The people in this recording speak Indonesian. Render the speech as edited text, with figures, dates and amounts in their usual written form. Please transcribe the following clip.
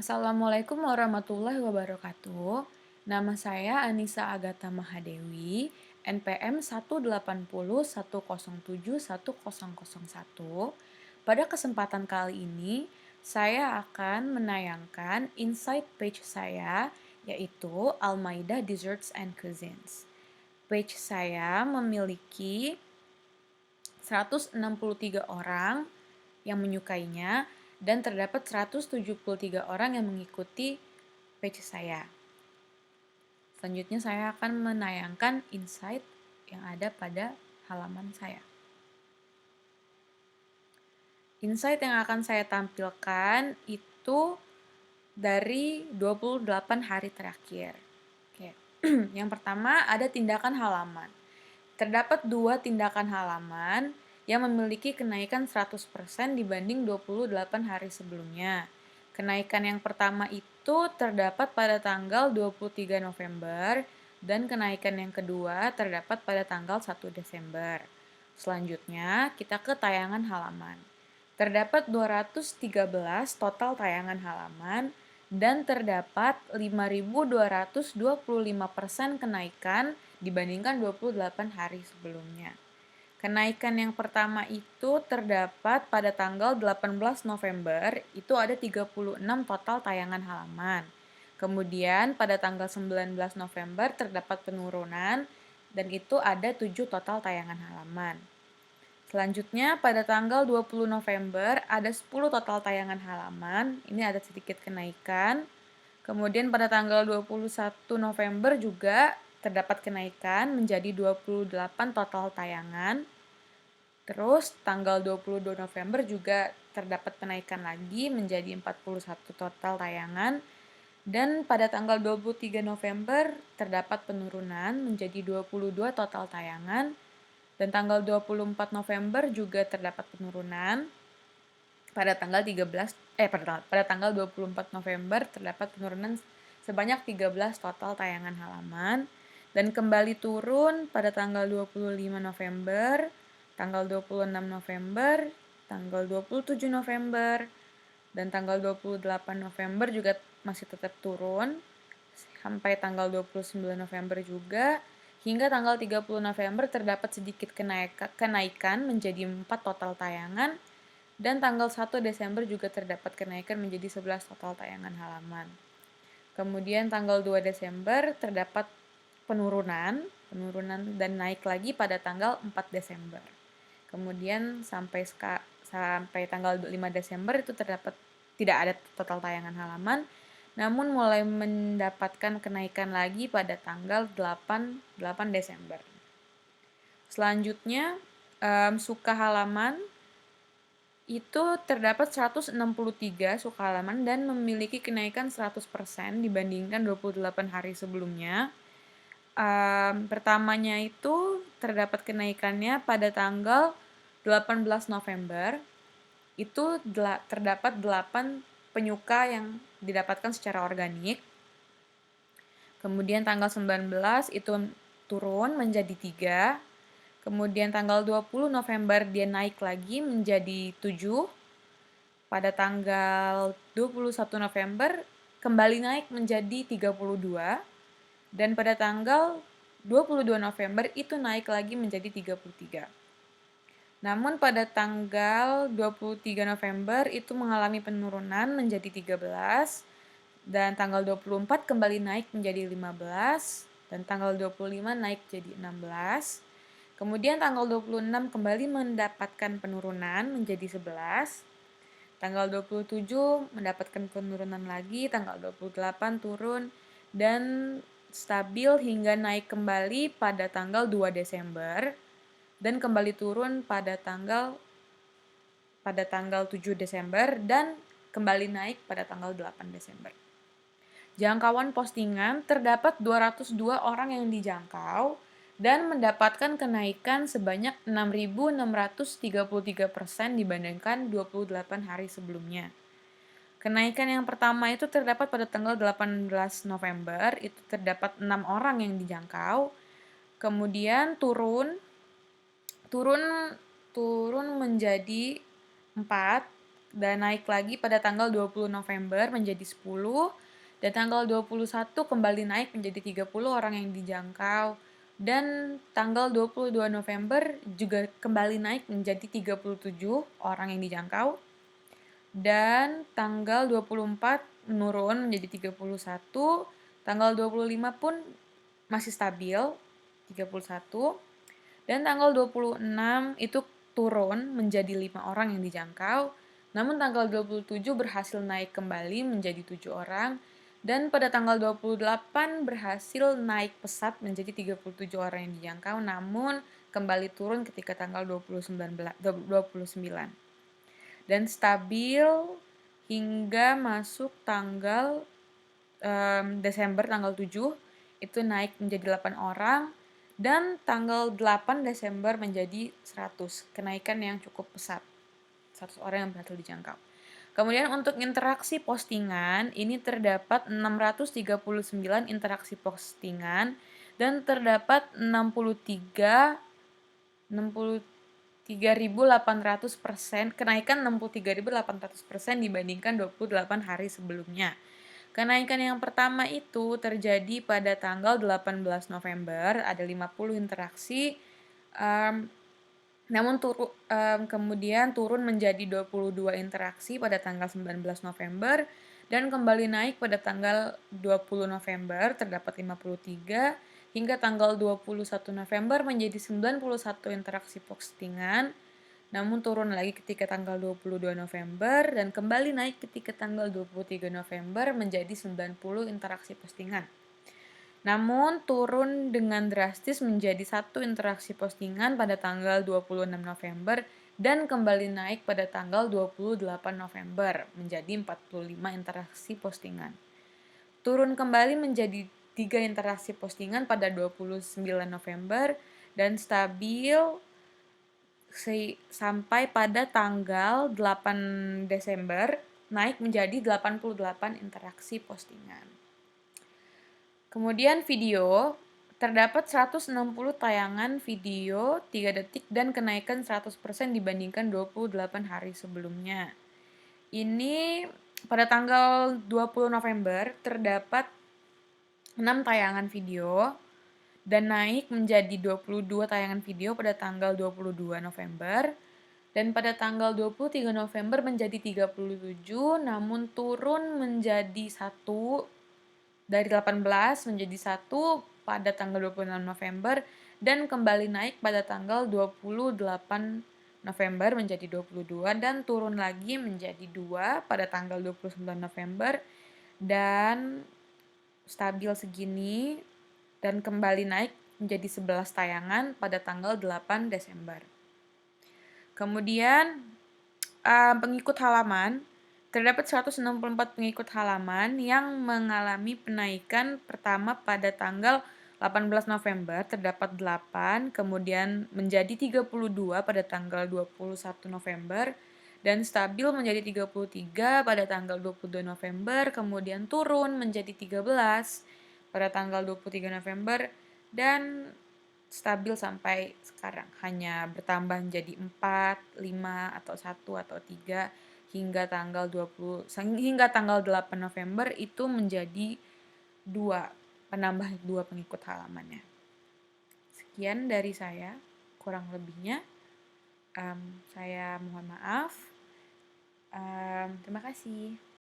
Assalamualaikum warahmatullahi wabarakatuh. Nama saya Anissa Agatha Mahadewi, NPM 18010710001. Pada kesempatan kali ini, saya akan menayangkan insight page saya, yaitu Almaida Desserts and Cuisines. Page saya memiliki 163 orang yang menyukainya dan terdapat 173 orang yang mengikuti page saya. Selanjutnya saya akan menayangkan insight yang ada pada halaman saya. Insight yang akan saya tampilkan itu dari 28 hari terakhir. Oke. Yang pertama ada tindakan halaman. Terdapat 2 tindakan halaman yang memiliki kenaikan 100% dibanding 28 hari sebelumnya. Kenaikan yang pertama itu terdapat pada tanggal 23 November dan kenaikan yang kedua terdapat pada tanggal 1 Desember. Selanjutnya, kita ke tayangan halaman. Terdapat 213 total tayangan halaman dan terdapat 5.225% kenaikan dibandingkan 28 hari sebelumnya. Kenaikan yang pertama itu terdapat pada tanggal 18 November, itu ada 36 total tayangan halaman. Kemudian pada tanggal 19 November terdapat penurunan dan itu ada 7 total tayangan halaman. Selanjutnya pada tanggal 20 November ada 10 total tayangan halaman, ini ada sedikit kenaikan. Kemudian pada tanggal 21 November juga terdapat kenaikan menjadi 28 total tayangan. Terus tanggal 22 November juga terdapat kenaikan lagi menjadi 41 total tayangan. Dan pada tanggal 23 November terdapat penurunan menjadi 22 total tayangan. Dan tanggal 24 November juga terdapat penurunan. Pada tanggal 24 November terdapat penurunan sebanyak 13 total tayangan halaman dan kembali turun pada tanggal 25 November, tanggal 26 November, tanggal 27 November, dan tanggal 28 November juga masih tetap turun sampai tanggal 29 November juga. Hingga tanggal 30 November terdapat sedikit kenaikan menjadi 4 total tayangan dan tanggal 1 Desember juga terdapat kenaikan menjadi 11 total tayangan halaman. Kemudian tanggal 2 Desember terdapat penurunan dan naik lagi pada tanggal 4 Desember. Kemudian sampai tanggal 5 Desember itu terdapat tidak ada total tayangan halaman, namun mulai mendapatkan kenaikan lagi pada tanggal 8 Desember. Selanjutnya, suka halaman itu terdapat 163 suka halaman dan memiliki kenaikan 100% dibandingkan 28 hari sebelumnya. Pertamanya itu terdapat kenaikannya pada tanggal 18 November. Itu terdapat 8 penyuka yang didapatkan secara organik. Kemudian tanggal 19 itu turun menjadi 3. Kemudian tanggal 20 November dia naik lagi menjadi 7. Pada tanggal 21 November kembali naik menjadi 32. Dan pada tanggal 22 November itu naik lagi menjadi 33. Namun pada tanggal 23 November itu mengalami penurunan menjadi 13. Dan tanggal 24 kembali naik menjadi 15. Dan tanggal 25 naik jadi 16. Kemudian tanggal 26 kembali mendapatkan penurunan menjadi 11. Tanggal 27 mendapatkan penurunan lagi, tanggal 28 turun, dan stabil hingga naik kembali pada tanggal 2 Desember, dan kembali turun pada tanggal 7 Desember, dan kembali naik pada tanggal 8 Desember. Jangkauan postingan terdapat 202 orang yang dijangkau, dan mendapatkan kenaikan sebanyak 6.633% dibandingkan 28 hari sebelumnya. Kenaikan yang pertama itu terdapat pada tanggal 18 November, itu terdapat 6 orang yang dijangkau. Kemudian turun menjadi 4 dan naik lagi pada tanggal 20 November menjadi 10, dan tanggal 21 kembali naik menjadi 30 orang yang dijangkau, dan tanggal 22 November juga kembali naik menjadi 37 orang yang dijangkau, dan tanggal 24 menurun menjadi 31, tanggal 25 pun masih stabil 31, dan tanggal 26 itu turun menjadi 5 orang yang dijangkau, namun tanggal 27 berhasil naik kembali menjadi 7 orang, dan pada tanggal 28 berhasil naik pesat menjadi 37 orang yang dijangkau, namun kembali turun ketika tanggal 29. Dan stabil hingga masuk tanggal Desember tanggal 7 itu naik menjadi 8 orang, dan tanggal 8 Desember menjadi 100, kenaikan yang cukup pesat, 100 orang yang berhasil dijangkau. Kemudian untuk interaksi postingan, ini terdapat 639 interaksi postingan, dan terdapat 63.800%, kenaikan 63.800% dibandingkan 28 hari sebelumnya. Kenaikan yang pertama itu terjadi pada tanggal 18 November, ada 50 interaksi, namun kemudian turun menjadi 22 interaksi pada tanggal 19 November, dan kembali naik pada tanggal 20 November, terdapat 53, hingga tanggal 21 November menjadi 91 interaksi postingan, namun turun lagi ketika tanggal 22 November, dan kembali naik ketika tanggal 23 November menjadi 90 interaksi postingan. Namun turun dengan drastis menjadi 1 interaksi postingan pada tanggal 26 November, dan kembali naik pada tanggal 28 November menjadi 45 interaksi postingan. Turun kembali menjadi 3 interaksi postingan pada 29 November, dan stabil sampai pada tanggal 8 Desember naik menjadi 88 interaksi postingan. Kemudian video, terdapat 160 tayangan video 3 detik dan kenaikan 100% dibandingkan 28 hari sebelumnya. Ini pada tanggal 20 November terdapat 6 tayangan video dan naik menjadi 22 tayangan video pada tanggal 22 November, dan pada tanggal 23 November menjadi 37, namun turun menjadi 1 dari 18 menjadi 1 pada tanggal 26 November, dan kembali naik pada tanggal 28 November menjadi 22, dan turun lagi menjadi 2 pada tanggal 29 November, dan stabil segini, dan kembali naik menjadi 11 tayangan pada tanggal 8 Desember. Kemudian pengikut halaman, terdapat 164 pengikut halaman yang mengalami penaikan pertama pada tanggal 18 November, terdapat 8, kemudian menjadi 32 pada tanggal 21 November, dan stabil menjadi 33 pada tanggal 22 November, kemudian turun menjadi 13 pada tanggal 23 November, dan stabil sampai sekarang, hanya bertambah menjadi 4, 5, atau 1, atau 3, hingga tanggal 8 November itu menjadi 2, penambah 2 pengikut halamannya. Sekian dari saya, kurang lebihnya saya mohon maaf. Terima kasih.